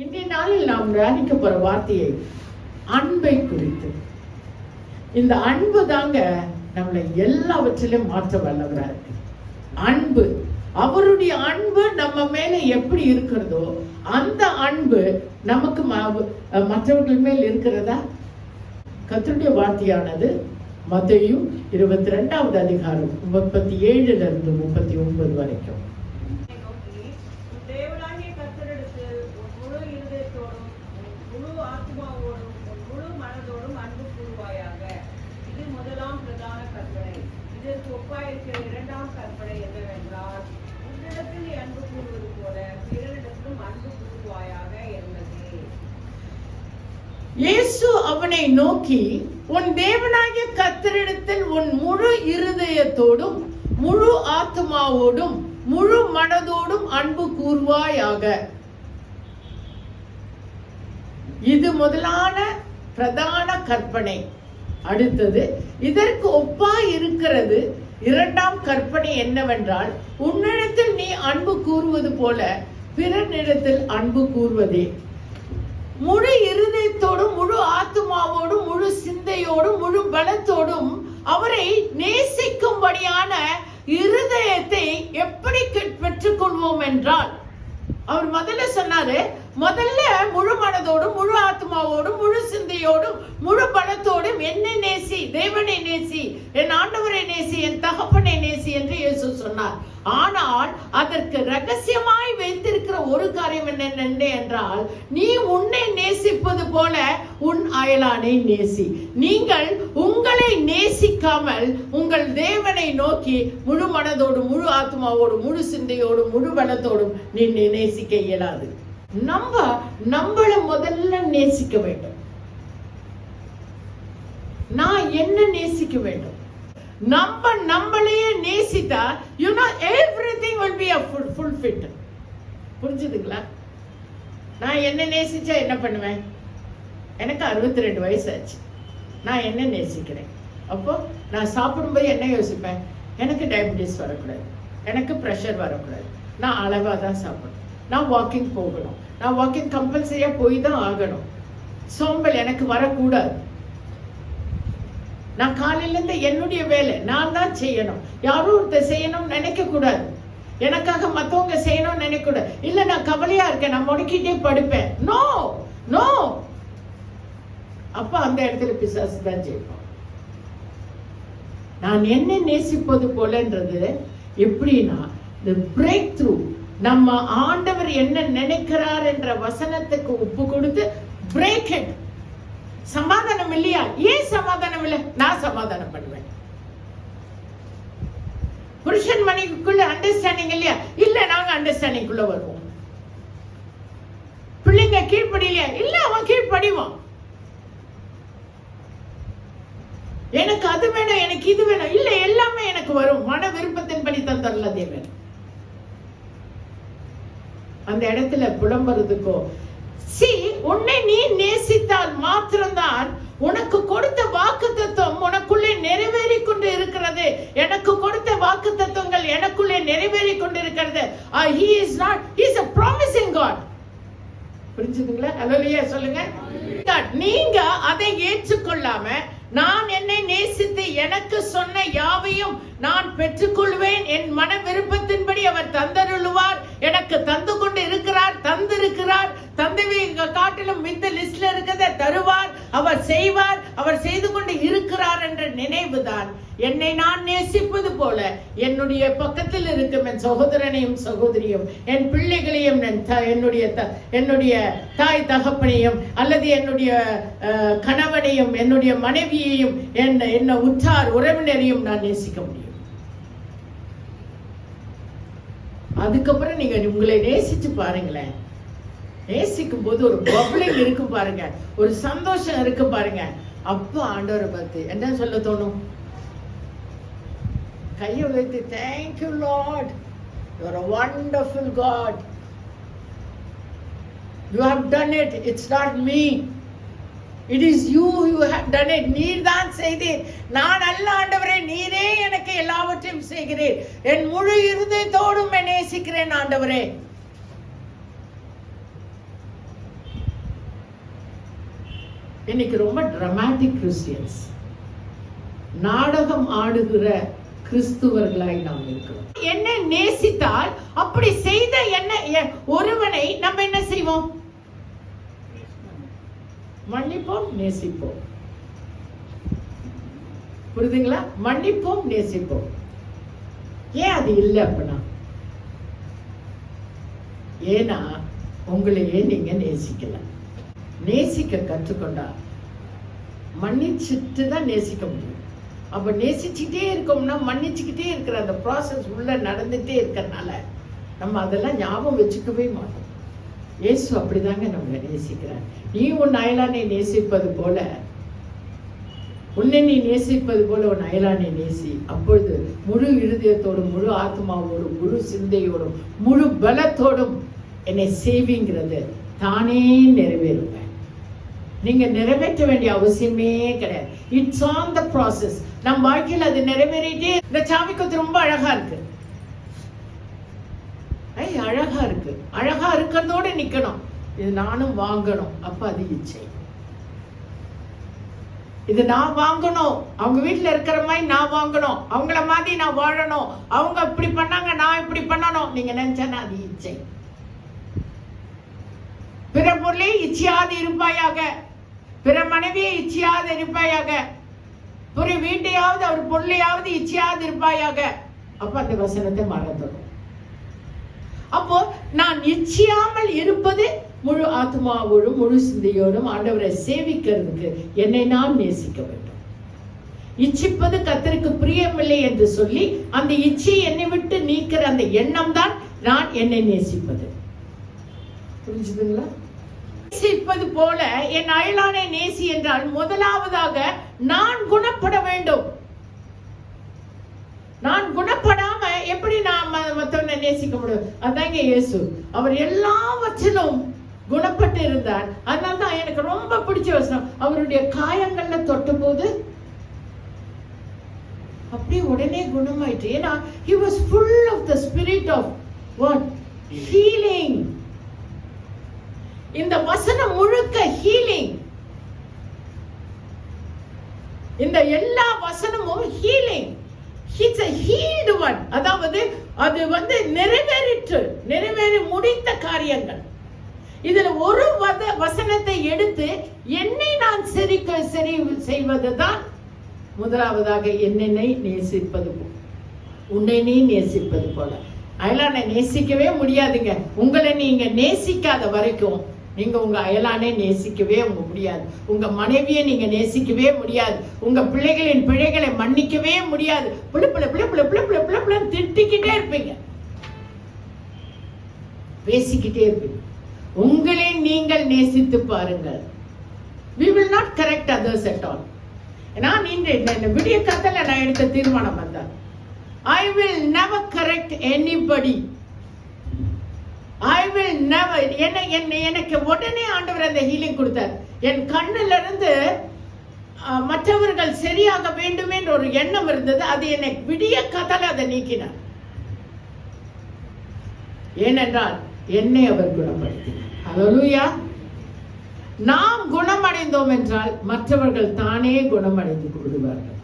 இன்றைய நாளில் நாம் தியானிக்க போற வார்த்தையை அன்பை குறித்து. இந்த அன்பு தாங்க நம்மளை எல்லாவற்றிலும் மாற்ற வல்லவரா இருக்கு. அன்பு, அவருடைய அன்பு நம்ம மேல எப்படி இருக்கிறதோ அந்த அன்பு நமக்கு மற்றவர்கள் மேல் இருக்கிறதா? கர்த்தருடைய வார்த்தையானது மத்தேயு 22வது அதிகாரம் 37 முதல் 39 வரைக்கும். இயேசு அவனை நோக்கி, உன் தேவனாகிய கர்த்தரிடத்தில் உன் முழு இருதயத்தோடும் முழு ஆத்துமாவோடும் முழு மனதோடும் அன்பு கூர்வாயாக. இது முதலான பிரதான கற்பனை. அடுத்தது இதற்கு ஒப்பாய் இருக்கிறது இரண்டாம் கற்பனை என்னவென்றால், உன்னிடத்தில் நீ அன்பு கூறுவது போல பிறனிடத்தில் அன்பு கூறுவதே. முழு இருதயத்தோடும் முழு ஆத்துமாவோடும் முழு சிந்தையோடும் முழு பலத்தோடும் அவரை நேசிக்கும்படியான இருதயத்தை எப்படி பெற்றுக்கொள்வோம் என்றால், அவர் முதல்ல சொன்னாரு, முதல்ல முழு மனதோடும் முழு ஆத்மாவோடும் முழு சிந்தையோடும் முழு பலத்தோடும் என்னை நேசி, தேவனை நேசி, என் ஆண்டவரை நேசி, என் தகப்பனை நேசி என்று இயேசு சொன்னார். ஆனால் அதற்கு ரகசியமாய் வைத்திருக்கிற ஒரு காரியம் என்ன என்றால், நீ உன்னை நேசிப்பது போல உன் அயலானை நேசி. நீங்கள் உங்களை நேசிக்காமல் உங்கள் தேவனை நோக்கி முழு மனதோடும் முழு ஆத்மாவோடும் முழு சிந்தையோடும் முழு பலத்தோடும் நீ நேசிக்க இயலாது. நம்மளை முதல்ல நேசிக்க வேண்டும். நான் என்ன நேசிக்க வேண்டும்? நம்மளையே நேசித்தா everything will be a full fit. புரிஞ்சுதுங்களா? நான் என்ன நேசிச்சா என்ன பண்ணுவேன்? எனக்கு 62 வயசு ஆச்சு. நான் என்ன நேசிக்கிறேன்? அப்போ நான் சாப்பிடும்போது என்ன யோசிப்பேன்? எனக்கு டயபிட்டிஸ் வரக்கூடாது, எனக்கு ப்ரெஷர் வரக்கூடாது, நான் அளவாக தான் சாப்பிடணும், நான் வாக்கிங் போகணும், நான் வாக்கிங் கம்பல்சரியா போய் தான் ஆகணும், சோம்பல் எனக்கு வரக்கூடாது, நான் காலையில இருந்து என்னுடைய வேலை நான் தான் செய்யணும், யாரும் ஒருத்தர் செய்யணும்னு நினைக்க கூடாது, எனக்காக மற்றவங்க செய்யணும்னு நினைக்க கூடாது. இல்ல நான் கவலையா இருக்கேன், நான் முடக்கிட்டே படுப்பேன். நோ நோ, அப்ப அந்த இடத்துல பிசாசு தான் ஜெயிப்போம். நான் என்ன நேசிப்பது போலன்றது எப்படின்னா, the breakthrough, நம்ம ஆண்டவர் என்ன நினைக்கிறார் என்ற வசனத்துக்கு ஒப்பு கொடுத்து break it. சமாதானம் இல்லையா? ஏன் சமாதானம் இல்லை? நான் சமாதானம் பண்ணுவேன். புருஷன் மனைவிக்குள்ள அண்டர்ஸ்டாண்டிங் இல்லையா? இல்ல நாங்க அண்டர்ஸ்டாண்டிங் குள்ள வருவோம். பிள்ளைங்க கீழ்ப்படியிலையா? இல்ல அவன் கீழ்ப்படிவான். எனக்கு அது வேணும், எனக்கு இது வேணும், இல்ல எல்லாமே எனக்கு வரும், மன விருப்பத்தின்படி தந்தரல தேவன். அந்த இடத்துல புலம்புறதுக்கோ, உன்னை நீ நேசித்தால் மாத்திரம்தான் உனக்கு கொடுத்த வாக்குத்தத்தம் உனக்குள்ளே நிறைவேறி கொண்டு இருக்கிறது. எனக்கு கொடுத்த வாக்குத்தத்தங்கள் எனக்குள்ளே நிறைவேறி கொண்டு இருக்கிறது. He is a promising God. புரிஞ்சுதுங்களா? ஹல்லேலூயா சொல்லுங்க. நீங்க அதை ஏற்றுக்கொள்ளாம, நான் என்னை நேசித்து எனக்கு சொன்ன யாவையும் நான் பெற்றுக்கொள்வேன், என் மன விருப்பத்தின்படி அவர் தந்தருளுவார், எனக்கு தந்து கொண்டு இருக்கிறார், தந்திருக்கிறார், தந்தவை காட்டிலும் மித்த லிஸ்ட்ல இருக்கிறத தருவார், அவர் செய்வார், அவர் செய்து கொண்டு இருக்கிறார் என்ற நினைவுதான் என்னை நான் நேசிப்பது போல என்னுடைய பக்கத்தில் இருக்கும் என் சகோதரனையும் சகோதரியும், என் பிள்ளைகளையும், என்னுடைய தாய் தகப்பனையும், அல்லது என்னுடைய கணவனையும், என்னுடைய மனைவியையும், என்ன உற்றார் உறவினரையும் நான் நேசிக்க முடியும். அதுக்கப்புறம் நீங்க உங்களை நேசிச்சு பாருங்களேன். நேசிக்கும் போது ஒரு பப்ளிங் இருக்கு பாருங்க, ஒரு சந்தோஷம் இருக்கு பாருங்க. அப்ப ஆண்டவரை பார்த்து என்ன சொல்ல தோணும்? கையை வைத்து, thank you Lord, you are a wonderful God, you have done it, it's not me, it is you who have done it. நீர் தான் செய்தீர், நான் அல்ல ஆண்டவரே, நீரே எனக்கு எல்லாவற்றையும் செய்கிறீர், என் முழு இருதயத்தோடும் நேசிக்கிறேன் ஆண்டவரே. இன்னைக்கு ரொம்ப டிராமாட்டிக் கிறிஸ்டியன்ஸ், நாடகம் ஆடுகிற கிறிஸ்துவர்களாய் நாம் இருக்கிறோம். என்ன நேசித்தால் அப்படி செய்த என்ன ஒருவனை நம்ம என்ன செய்வோம்? மன்னிப்போம், நேசிப்போம். புரியுதுங்களா? மன்னிப்போம், நேசிப்போம். ஏன் அது இல்லை அப்படின்னா, ஏன்னா உங்களையே நீங்க நேசிக்கல. நேசிக்க கற்றுக்கொண்டா மன்னிச்சுட்டு தான் நேசிக்க முடியும். அப்ப நேசிச்சுக்கிட்டே இருக்கோம்னா மன்னிச்சுக்கிட்டே இருக்கிற அந்த ப்ராசஸ் உள்ள நடந்துட்டே இருக்கிறதுனால நம்ம அதெல்லாம் ஞாபகம் வச்சுக்கவே மாட்டோம். இயேசு அப்படிதாங்க நம்மளை நேசிக்கிறார். நீ உன் அயலானை நேசிப்பது போல, உன்னை நீ நேசிப்பது போல உன் அயலானை நேசி. அப்பொழுது முழு இருதயத்தோடும், முழு ஆத்மாவோடும், முழு சிந்தையோடும், முழு பலத்தோடும் என்னை சேவிங்கிறது தானே நிறைவேறுங்க. நீங்க நிறைவேற்ற வேண்டிய அவசியமே கிடையாது. It's on the process. நம் வாழ்க்கையில் அது நிறைவேறிட்டே. இந்த சாமி கொத்து ரொம்ப அழகா இருக்கு, அழகா இருக்கு. அழகா இருக்கிறதோட நிக்கணும். இது நானும் வாங்கணும். அப்ப அது இச்சை. இது நான் வாங்கணும், அவங்க வீட்டுல இருக்கிற மாதிரி நான் வாங்கணும், அவங்கள மாதிரி நான் வாழணும், அவங்க இப்படி பண்ணாங்க நான் இப்படி பண்ணணும் நீங்க நினைச்சா அது இச்சை. பிற பொருளே இச்சையாது இருப்பாயாக, பிற மனைவியை இச்சையாது இருப்பாயாக, பிற வீட்டையாவது அவர் பொருளையாவது இச்சையாது இருப்பாயாக. அப்ப அந்த வசனத்தை மறந்துடும். அப்போ நான் இச்சையாமல் இருப்பது முழு ஆத்மாவோடும் முழு சிந்தையோடும் ஆண்டவரை சேவிக்கிறதுக்கு என்னை நான் நேசிக்க வேண்டும். இச்சிப்பது கர்த்தருக்கு பிரியமில்லை என்று சொல்லி அந்த இச்சை என்னை விட்டு நீக்கிற அந்த எண்ணம் தான் நான் என்னை நேசிப்பது. புரிஞ்சுதுங்களா? நேசிப்பது போல என் அயலானை நேசி என்றால் முதலாவதாக நான் குணப்பட வேண்டும். நான் குணப்படாம எப்படி நான் மற்றவனை நேசிக்க முடியும்? அதாங்க இயேசு. அவர் எல்லாவற்றிலும் குணப்பட்டு இருந்தார். அதனால தான் எனக்கு ரொம்ப பிடிச்ச வசனம், அவருடைய காயங்கள்ல தொட்ட போது அப்படியே உடனே குணமாயிட்டு. ஏன்னா he was full of the spirit of what? Healing. இந்த வசனம் முழுக்க ஹீலிங். இந்த எல்லா வசனமும் healing. It's a healed one. அதாவது அது நிறைவேறி முடித்த காரியங்கள். இதுல ஒரு வசனத்தை எடுத்து என்னை நான் சரி செய்வதுதான் முதலாவதாக. என்னை நேசிப்பது, உன்னை நீ நேசிப்பது போல. அயலானை நேசிக்கவே முடியாதுங்க. உங்களை நீங்க நேசிக்காத வரைக்கும் நீங்க உங்க அயலானை நேசிக்கவே முடியாது. உங்க மனைவியை நீங்க நேசிக்கவே முடியாது. உங்க பிள்ளைகளின் பிழைகளை மன்னிக்கவே முடியாது. திட்டிக்கிட்டே இருப்பீங்க, பேசிக்கிட்டே இருப்பீங்க. உங்களை நீங்கள் நேசித்து பாருங்கள். We will not correct others at all. நான் இந்த விடிய கத்தல நான் எடுத்த தீர்மானம் வந்தேன். I will never correct anybody. I will never. எனக்கு உடனே ஆண்டவர் அந்த ஹீலிங் கொடுத்தார். என் கண்ணில இருந்து மற்றவர்கள் சரியாக வேண்டும் என்ற ஒரு எண்ணம் இருந்தது. அது என்னை விடிய கத்தல அதை நீக்கினார். ஏனென்றால் என்னை அவர் குணப்படுத்தினார். ஹல்லேலூயா. நாம் குணமடைந்தோம் என்றால் மற்றவர்கள் தானே குணமடைந்து கொள்வார்கள்.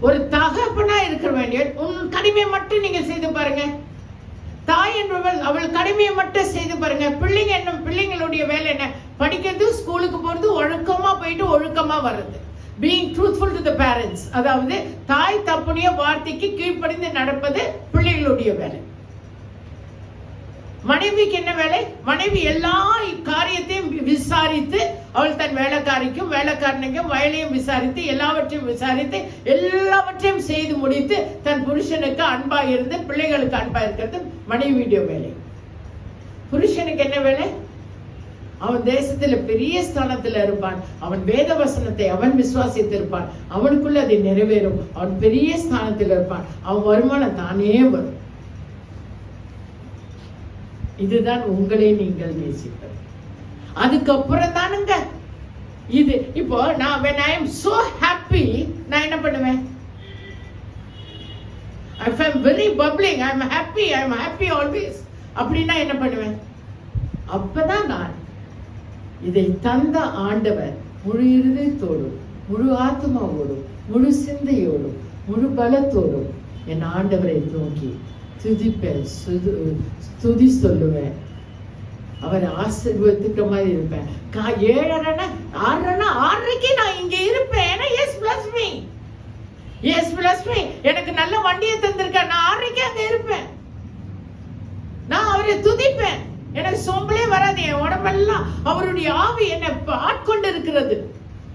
ஒரு தகப்பனா இருக்க வேண்டிய உன் கடமையை மட்டும் நீங்க செய்து பாருங்க. தாய் என்பவள் அவள் கடமையை மட்டும் செய்து பாருங்க. பிள்ளைங்களுடைய வேலை என்ன? படிக்கிறது, ஸ்கூலுக்கு போறது, ஒழுக்கமா போயிட்டு ஒழுக்கமா வர்றது. Being truthful to the parents. அதாவது தாய் தப்புடைய வார்த்தைக்கு கீழ்ப்படிந்து நடப்பது பிள்ளைகளுடைய வேலை. மனைவிக்கு என்ன வேலை? மனைவி எல்லா காரியத்தையும் விசாரித்து, அவள் தன் வேலைக்காரிக்கும் வேலைக்காரனுக்கும் வயலையும் விசாரித்து, எல்லாவற்றையும் விசாரித்து, எல்லாவற்றையும் செய்து முடித்து தன் புருஷனுக்கு அன்பா இருந்து பிள்ளைகளுக்கு அன்பா இருக்கிறது மனைவியுடைய வேலை. புருஷனுக்கு என்ன வேலை? அவன் தேசத்துல பெரிய ஸ்தானத்துல இருப்பான். அவன் வேத வசனத்தை அவன் விசுவாசித்து இருப்பான். அவனுக்குள்ள அது நிறைவேறும். அவன் பெரிய ஸ்தானத்தில் இருப்பான். அவன் வருமானம் தானே வரும். இதுதான் உங்களை நீங்கள் நேசிப்பது. அதுக்கப்புறம் தானுங்க இது. இப்போ நான் when I am so happy, நான் என்ன பண்ணுவேன்? If I am very bubbling, I am happy always. அப்படின்னா என்ன பண்ணுவேன்? அப்பதான் நான் இதை தந்த ஆண்டவர் முழு இருதயத்தோடும், முழு ஆத்மாவோடும், முழு சிந்தையோடும், முழு பலத்தோடும் என் ஆண்டவரை நோக்கி துதிப்பேன், துதி சொல்லுவேன். அவரை ஆசீர்வதிக்கிற மாதிரி இருப்பேன். 7:30 6:30 நான் இங்க இருப்பேன். எஸ் பிளஸ் மீ எனக்கு நல்ல வண்டியை தந்திருக்கேன். நான் 6:30 அங்க இருப்பேன். நான் அவரை துதிப்பேன். எனக்கு சோம்பலே வராது. என் உடம்பெல்லாம் அவருடைய ஆவி என்னை ஆட்கொண்டு இருக்கிறது.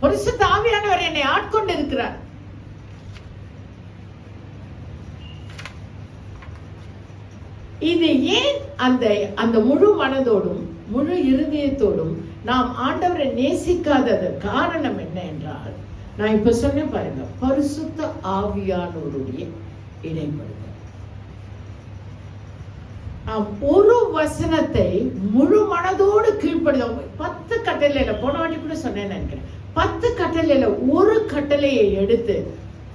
பரிசுத்த ஆவியானவர் என்னை ஆட்கொண்டு இருக்கிறார். இது ஏன் அந்த முழு மனதோடும் முழு இருதயத்தோடும் நாம் ஆண்டவரை நேசிக்காதது காரணம் என்ன என்றால், நான் இப்ப சொன்னேன் பாருங்க, பரிசுத்த ஆவியானவருடைய இடைப்படுதல். ஒரு வசனத்தை முழு மனதோடு கீழ்ப்படுதோம். 10 கட்டளையில, போன வாட்டி கூட சொன்னேன்னு நினைக்கிறேன், 10 கட்டளையில ஒரு கட்டளையை எடுத்து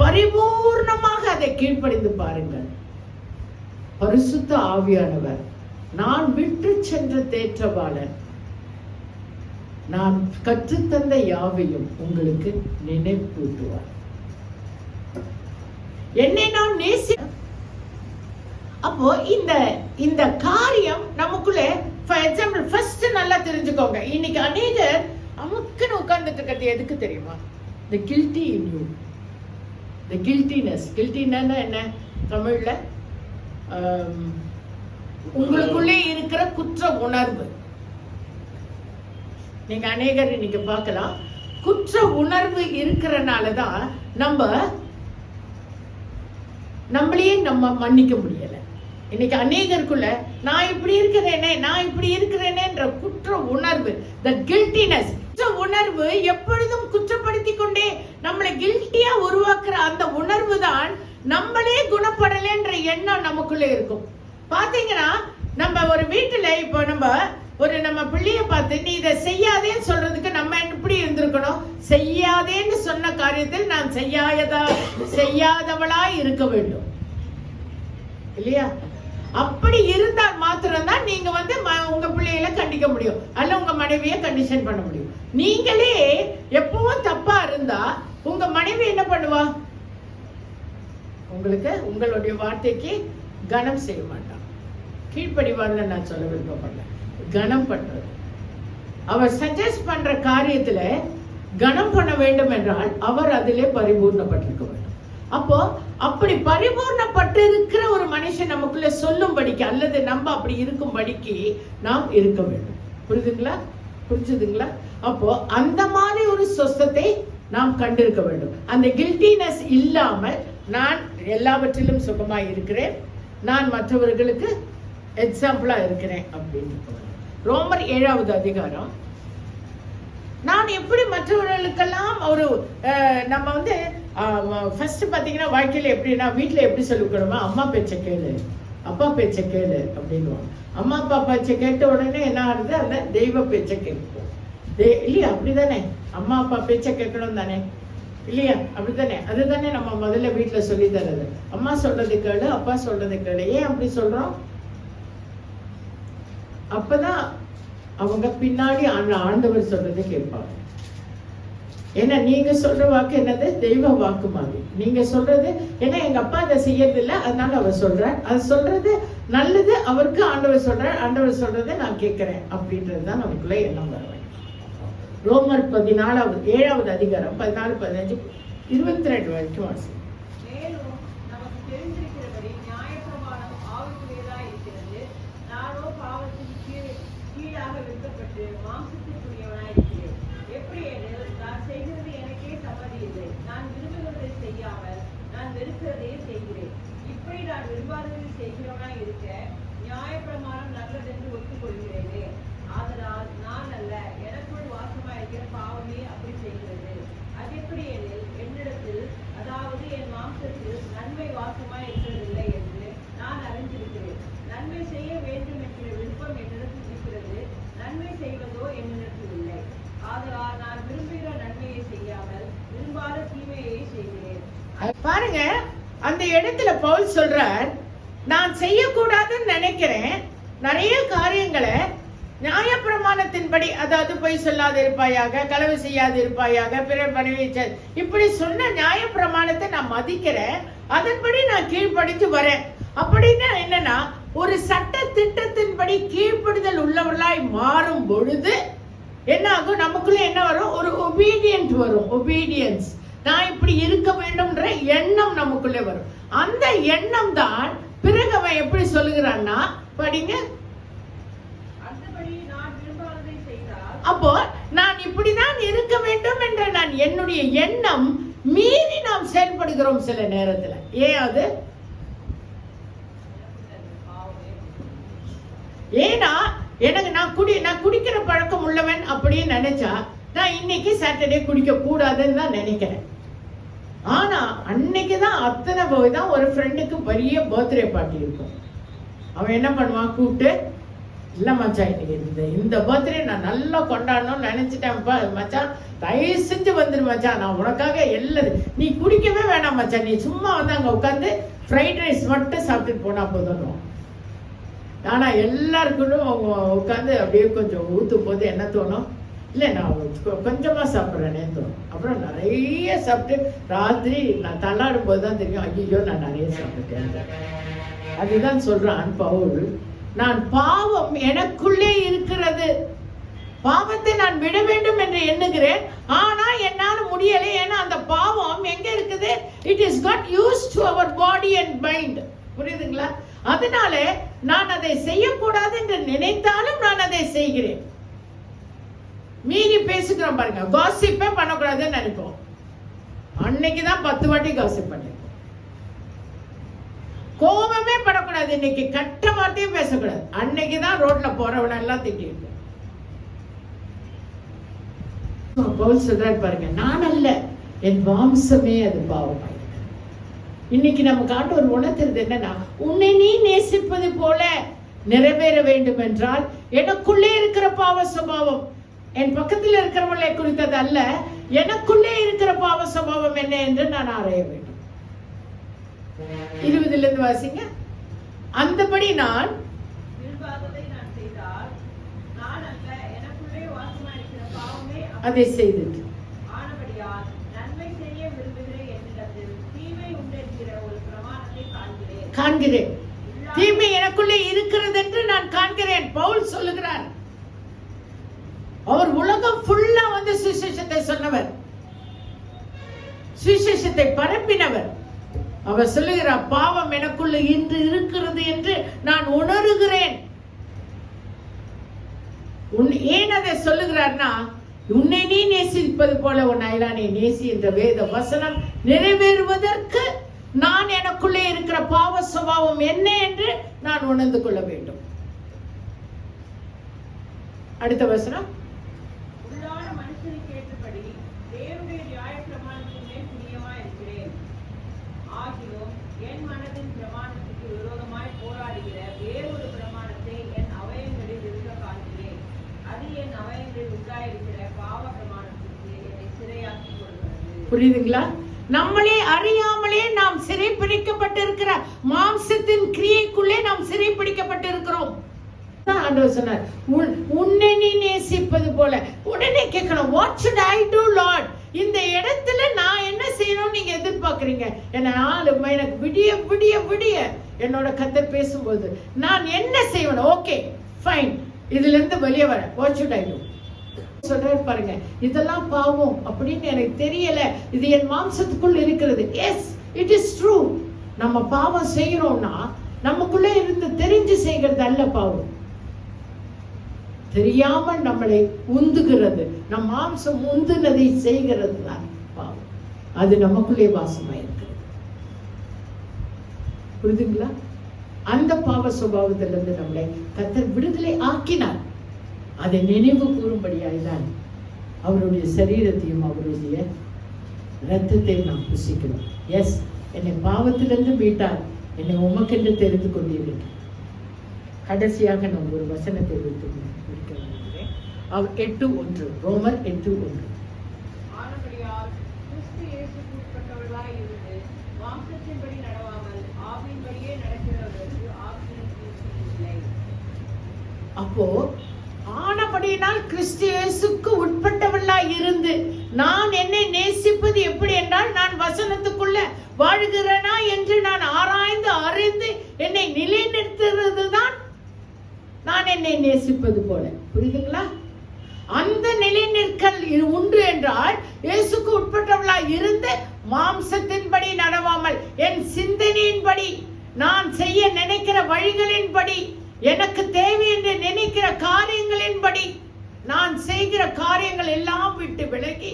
பரிபூர்ணமாக அதை கீழ்ப்படிந்து பாருங்கள். பரிசுத்த ஆவியானவர் நான் விட்டு சென்ற தேற்றவாளன், நான் கற்றுத்தந்த யாவையும் உங்களுக்கு நினைப்பூட்டுவார். என்னை நான் நேசி. அப்போ இந்த காரியம் நமக்குள்ள, ஃபார் எக்ஸாம்பிள், ஃபர்ஸ்ட் நல்லா தெரிஞ்சுக்கோங்க. இன்னைக்கு அநேகர் அமுக்குன்னு உட்கார்ந்துட்டு இருக்கிறது எதுக்கு தெரியுமா? the guilty in you, the guiltiness. guiltiness என்ன தமிழ்ல? உங்களுக்குள்ளே இருக்கிற குற்ற உணர்வு. நீங்க அநேகர் இன்னைக்கு பார்க்கலாம், குற்ற உணர்வு இருக்கிறனாலதான் நம்மளையே நம்ம மன்னிக்க முடியல. இன்னைக்கு அநேகருக்குள்ள நான் இப்படி இருக்கிறேனேன்ற குற்ற உணர்வு, the guiltiness. குற்ற உணர்வு எப்பொழுதும் குற்றப்படுத்தி கொண்டே நம்மளை கில்ட்டியா உருவாக்குற அந்த உணர்வு தான் நம்மளே குணப்படலைன்ற எண்ணம் நமக்குள்ள இருக்கும். பாத்தீங்கன்னா, நம்ம ஒரு வீட்டுல இப்போ நம்ம பிள்ளைய பார்த்து நீ இதை செய்யாதேன்னு சொல்றதுக்கு நம்ம எப்படி இருந்திருக்கணும்? செய்யாதேன்னு சொன்ன காரியத்தில் நான் செய்யாதவளா இருக்க வேண்டும், இல்லையா? அப்படி இருந்தால் மாத்திரம்தான் நீங்க உங்க பிள்ளைகளை கண்டிக்க முடியும், அல்ல உங்க மனைவியை கண்டிஷன் பண்ண முடியும். நீங்களே எப்பவும் தப்பா இருந்தா உங்க மனைவி என்ன பண்ணுவா? உங்களுடைய வார்த்தைக்கு கனம் செய்ய மாட்டான். கீழ்ப்படிவான்னு நான் சொல்ல விருப்பப்படல, கனம் பண்றது. அவர் சஜஸ்ட் பண்ற காரியத்துல கனம் பண்ண வேண்டும் என்றால் அவர் அதிலே பரிபூர்ணப்பட்டிருக்க வேண்டும். அப்போ அப்படி பரிபூர்ணப்பட்டு இருக்கிற ஒரு மனுஷன் நமக்குள்ள சொல்லும்படிக்கு, அல்லது நம்ம அப்படி இருக்கும்படிக்கு நாம் இருக்க வேண்டும். புரிஞ்சுதுங்களா? அப்போ அந்த மாதிரி ஒரு சொஸ்தத்தை நாம் கண்டிருக்க வேண்டும். அந்த கில்ட்டினஸ் இல்லாமல் நான் எல்லாவற்றிலும் சுகமாய் இருக்கிறேன், நான் மற்றவர்களுக்கு எக்ஸாம்பிளா இருக்கிறேன் அப்படின்னு. ரோமர் 7வது அதிகாரம். நான் எப்படி மற்றவர்களுக்கெல்லாம் நம்ம ஃபர்ஸ்ட் பாத்தீங்கன்னா வாழ்க்கையில எப்படின்னா, வீட்டுல எப்படி சொல்லிக்கணுமா, அம்மா பேச்ச கேளு, அப்பா பேச்ச கேளு அப்படின்னுவாங்க. அம்மா அப்பா பேச்ச கேட்ட உடனே என்ன ஆகுது? அந்த தெய்வ பேச்ச கேட்போம், இல்லையா? அப்படிதானே? அம்மா அப்பா பேச்ச கேட்கணும் தானே, இல்லையா? அப்படித்தானே? அதுதானே நம்ம முதல்ல வீட்டுல சொல்லி தர்றது. அம்மா சொல்றது கேளு, அப்பா சொல்றது கேளு. ஏன் அப்படி சொல்றோம்? அப்பதான் அவங்க பின்னாடி ஆண்டவர் சொல்றதை கேட்பாங்க. ஏன்னா நீங்க சொல்ற வாக்கு என்னது? தெய்வ வாக்கு மாதிரி. நீங்க சொல்றது, ஏன்னா எங்க அப்பா அதை செய்யறது இல்லை, அதனால அவர் சொல்றார், அது சொல்றது நல்லது அவருக்கு, ஆண்டவர் சொல்றார், ஆண்டவர் சொல்றதை நான் கேட்கிறேன் அப்படின்றதுதான் நமக்குள்ள எண்ணம் வர வேண்டும். ரோமர் 7வது அதிகாரம் 14, 15, 22 வரைக்கும் வாசி. பாருங்க, அந்த இடத்துல பவுல் சொல்றார், நான் செய்யக்கூடாதுன்னு நினைக்கிறேன் நிறைய காரியங்களை, நியாயப்பிரமாணத்தின்படி, அதாவது பொய் சொல்லாது இருப்பாயாக, களவு செய்யாது இருப்பாயாக, பிறர் மனைவி இப்படி சொன்ன நியாயப்பிரமாணத்தை நான் மதிக்கிறேன், அதன்படி நான் கீழ்ப்படிஞ்சு வரேன். அப்படின்னா என்னன்னா, ஒரு சட்ட திட்டத்தின்படி கீழ்ப்படிதல் உள்ளவர்களாய் மாறும் பொழுது என்ன ஆகும்? நமக்குள்ள என்ன வரும்? ஒரு ஒபீடியன்ட் வரும். ஒபீடியன்ஸ். நான் இப்படி இருக்க வேண்டும்ன்ற எண்ணம் நமக்குள்ளே வரும். அந்த எண்ணம் தான் பிறகு அவன் எப்படி சொல்லுகிறான்னா, படிங்க. அப்போ நான் இப்படிதான் இருக்க வேண்டும் என்ற நான் என்னுடைய எண்ணம் மீறி நாம் செயல்படுகிறோம் சில நேரத்துல. ஏன் அது? ஏன்னா எனக்கு நான் குடிக்கிற பழக்கம் உள்ளவன் அப்படின்னு நினைச்சா நான் இன்னைக்கு சாட்டர்டே குடிக்க கூடாதுன்னு தான் நினைக்கிறேன். ஆனா அன்னைக்குதான் அத்தனை போய் தான் ஒரு ஃப்ரெண்டுக்கு பெரிய பர்த்டே பார்ட்டி இருக்கும். அவன் என்ன பண்ணுவான்? கூப்பிட்டு, இல்ல மச்சான், இன்னைக்கு இந்த பர்த்டே நான் நல்லா கொண்டாடணும்னு நினைச்சிட்டேன்ப்பா மச்சான், தயவு செஞ்சு வந்துரு மச்சான், நான் உனக்காக எல்லாரும், நீ குடிக்கவே வேணாம் மச்சான், நீ சும்மா வந்து அங்க உட்காந்து ஃப்ரைட் ரைஸ் மட்டும் சாப்பிட்டுட்டு போனா போதும். ஆனா எல்லாருக்கும் அவங்க உட்காந்து அப்படியே கொஞ்சம் ஊத்தும் போது என்ன தோணும்? இல்லை நான் கொஞ்சமா சாப்பிட்றேனே தோணும். அப்புறம் நிறைய சாப்பிட்டு ராத்திரி நான் தள்ளாடும் போது தான் தெரியும், ஐயோ நான் நிறைய சாப்பிட்டேன். அதுதான் சொல்றான் பவுல், நான் பாவம் எனக்குள்ளே இருக்கிறது, பாவத்தை நான் விட வேண்டும் என்று எண்ணுகிறேன், ஆனா என்னால முடியலை. ஏன்னா அந்த பாவம் எங்க இருக்குது? It is God use to our body and mind. புரியுதுங்களா? அதனால நான் அதை செய்யக்கூடாது என்று நினைத்தாலும் நான் அதை செய்கிறேன். மீறி பேசுகிறோம் பாருங்க, காசிப்பே பண்ணக்கூடாதுன்னு நினைப்போம். அன்னைக்குதான் 10 வாட்டி காசிப் பண்ணிருக்கோம். கோபமே படக்கூடாது, இன்னைக்கு கட்ட வார்த்தையும் பேசக்கூடாது, அன்னைக்குதான் ரோட்ல போறவன எல்லாம் திட்டிருக்கோம். பவுல் சொல்றாரு பாருங்க, நான் அல்ல, என் வம்சமே அது பாவமாய். இன்னைக்கு நமக்கு ஆண்டவர் உணர்த்துறது என்னன்னா, உன்னை நீ நேசிப்பது போல நிறைவேற வேண்டும் என்றால் எனக்குள்ளே இருக்கிற பாவ சுபாவம், என் பக்கத்தில் இருக்கிறவர்களை குறித்தது அல்ல, எனக்குள்ளே இருக்கிற பாவ சுபாவம் என்ன என்று நான் ஆராய வேண்டும். 20 இருந்து வாசிங்க. அந்தபடி நான் அதை செய்துட்டு காண்கிறேன், தீமை எனக்குள்ளே இருக்கிறது என்று நான் காண்கிறேன். பவுல் சொல்லுகிறார். அவர் உலகம் ஃபுல்லா வந்து சுவிசேஷத்தை சொன்னவர், சுவிசேஷத்தை பரப்பினவர். அவர் சொல்லுகிறார், பாவம் எனக்குள்ள இன்று இருக்கிறது என்று நான் உணர்கிறேன். ஏன் அதை சொல்லுகிறார்னா, உன்னை நீ நேசிப்பது போல உன் அயலானை நேசி என்ற வேத வசனம் நிறைவேறுவதற்கு நான் எனக்குள்ளே இருக்கிற பாவ சுபாவம் என்ன என்று நான் உணர்ந்து கொள்ள வேண்டும். அடுத்த வசனம், புரியுதுங்களா? நம்மளே அறியாமலே நாம் சிறை பிடிக்கப்பட்டிருக்கிற மாம்சத்தின் கிரியைக்குள்ளே நாம் சிறை பிடிக்கப்பட்டிருக்கிறோம். ஆண்டவர் சொன்னார், உன்னை நீ நேசிப்பது போல. உடனே கேட்கணும், what should I do Lord? இந்த இடத்துல நான் என்ன செய்யணும் நீங்க எதிர்பார்க்கறீங்க? எனக்கு விடிய விடிய விடிய என்னோட கர்த்தர் பேசும்போது நான் என்ன செய்யணும்? ஓகே ஃபைன், இதுல இருந்து வெளியே வர வாட் should I do? சொல்றாரு பாருங்க, இதெல்லாம் பாவம் அப்படின்னு எனக்கு தெரியல, இது என் மாம்சத்துக்குள் இருக்கிறது. Yes, it is true. நம்ம பாவம் செய்யறோம்னா நமக்குள்ளே இருந்து தெரிஞ்சு செய்கிறது அல்ல பாவம். தெரியாமல் நம்மளை உந்துகிறது, நம் மாம்சம் உந்துனதை செய்கிறது தான் பாவம். அது நமக்குள்ளே வாசமாயிருக்கு. புரியுதுங்களா? அந்த பாவ சுபாவத்திலிருந்து நம்மளை கர்த்தர் விடுதலை ஆக்கினார். அதை நினைவு கூறும்படியாய்தான் அவருடைய சரீரத்தையும் அவருடைய இரத்தத்தையும் நாம் புசிக்கிறோம். எஸ், என்னை பாவத்திலிருந்து மீட்டார், என்னை உமக்கென்று தெரிந்து கொண்டீர்கள். கடைசியாக நாம் ஒரு வசனத்தை வைத்து முடிக்க விரும்புகிறேன். 8:1, ரோமர் 8:1. அப்போ ஆனபடியினால் கிறிஸ்து இயேசுக்கு உட்பட்டவளாய் இருந்து நான் என்னை நேசிப்பது எப்படி என்றால், நான் வசனத்துக்குள்ள வாழ்கிறேனா என்று நான் ஆராய்ந்து அறிந்து என்னை நிலைநிறுத்துறது தான் நான் என்னை நேசிப்பது போல. புரியுதுங்களா? அந்த நிலைநிற்கல் உண்டு என்றால் இயேசுக்கு உட்பட்டவளாய் இருந்து மாம்சத்தின்படி நடவாமல் என் சிந்தனையின்படி, நான் செய்ய நினைக்கிற வழிகளின்படி, எனக்கு தேவை என்று நினைக்கிற காரியங்களின்படி நான் செய்கிற காரியங்கள் எல்லாம் விட்டு விலகி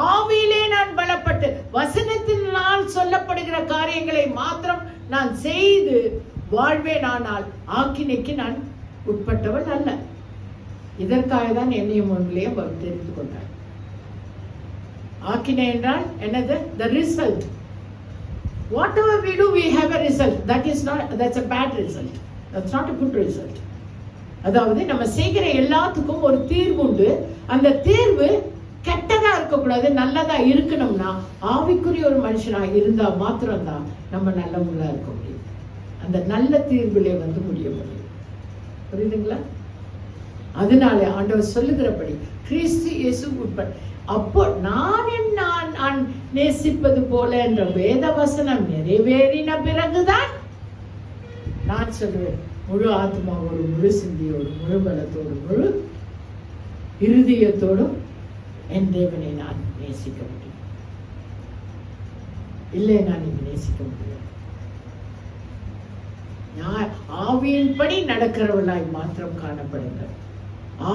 ஆவியிலே நான் பலப்பட்டு வசனத்தினால் சொல்லப்படுகிற காரியங்களை மாத்திரம் நான் செய்து வாழ்வேனானால் ஆக்கினைக்கு நான் உட்பட்டவள் அல்ல. இதற்காக தான் என்னையும் ஒன்றிலேயே தெரிந்து கொண்டார். ஆக்கினை என்றால் என்னது? The result. Whatever we do, we have a result. That's a bad result. That's not a good result. அதாவது நம்ம செய்கிற எல்லாத்துக்கும் ஒரு தீர்வு உண்டு. அந்த தீர்வு கெட்டதா இருக்கக்கூடாது, நல்லதா இருக்கணும்னா ஆவிக்குரிய ஒரு மனுஷனா இருந்தா மாத்திரம்தான் நம்ம நல்லவங்களா இருக்க முடியும். அந்த நல்ல தீர்விலே முடிய முடியும். புரியுதுங்களா? அதனால ஆண்டவர் சொல்லுகிறபடி கிறிஸ்து இயேசு உட்பட, அப்போ நான் நேசிப்பது போல என்ற வேத வசனம் நிறைவேறின பிறகுதான் நான் சொல்லுவேன், முழு ஆத்மாவோடு, முழு சிந்தியோடு, முழு பலத்தோடு, முழு இருதயத்தோடும் என் தேவனை நான் நேசிக்க முடியும். இல்லை, நான் இங்கு நேசிக்க முடியாது. ஆவியின்படி நடக்கிறவர்களாய் மாத்திரம் காணப்படுங்கள்.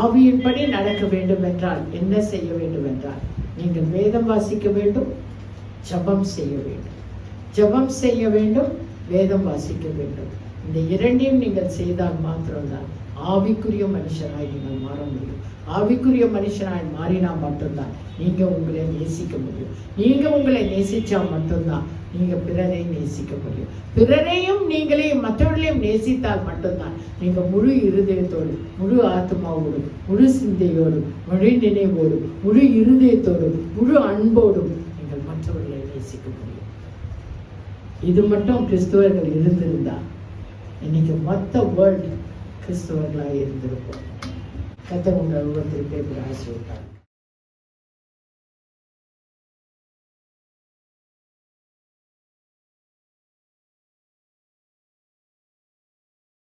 ஆவியின்படி நடக்க வேண்டும் என்றால் என்ன செய்ய வேண்டும் என்றால், நீங்கள் வேதம் வாசிக்க வேண்டும், ஜெபம் செய்ய வேண்டும். ஜெபம் செய்ய வேண்டும், வேதம் வாசிக்க வேண்டும். இந்த இரண்டையும் நீங்கள் செய்தால் மாத்திரம்தான் ஆவிக்குரிய மனுஷனாய் நீங்கள் மாற முடியும். ஆவிக்குரிய மனுஷனாய் மாறினா மட்டும்தான் நீங்க உங்களை நேசிக்க முடியும். நீங்க உங்களை நேசிச்சா மட்டும்தான் நீங்க பிறரை நேசிக்க முடியும். பிறரையும் நீங்களையும் மற்றவர்களையும் நேசித்தால் மட்டும்தான் நீங்க முழு இருதயத்தோடு, முழு ஆத்மாவோடு, முழு சிந்தையோடு, முழு நினைவோடு, முழு இருதயத்தோடு, முழு அன்போடும் நீங்கள் மற்றவர்களை நேசிக்க முடியும். இது மட்டும் கிறிஸ்தவர்கள் இருந்திருந்தா இன்னைக்கு மொத்த வேர்ல்டு கிறிஸ்தவர்களாக இருந்திருப்போம். கர்த்தர் உங்கள் ஒவ்வொருத்தருக்கும் ஆசீர்வதிப்பார்.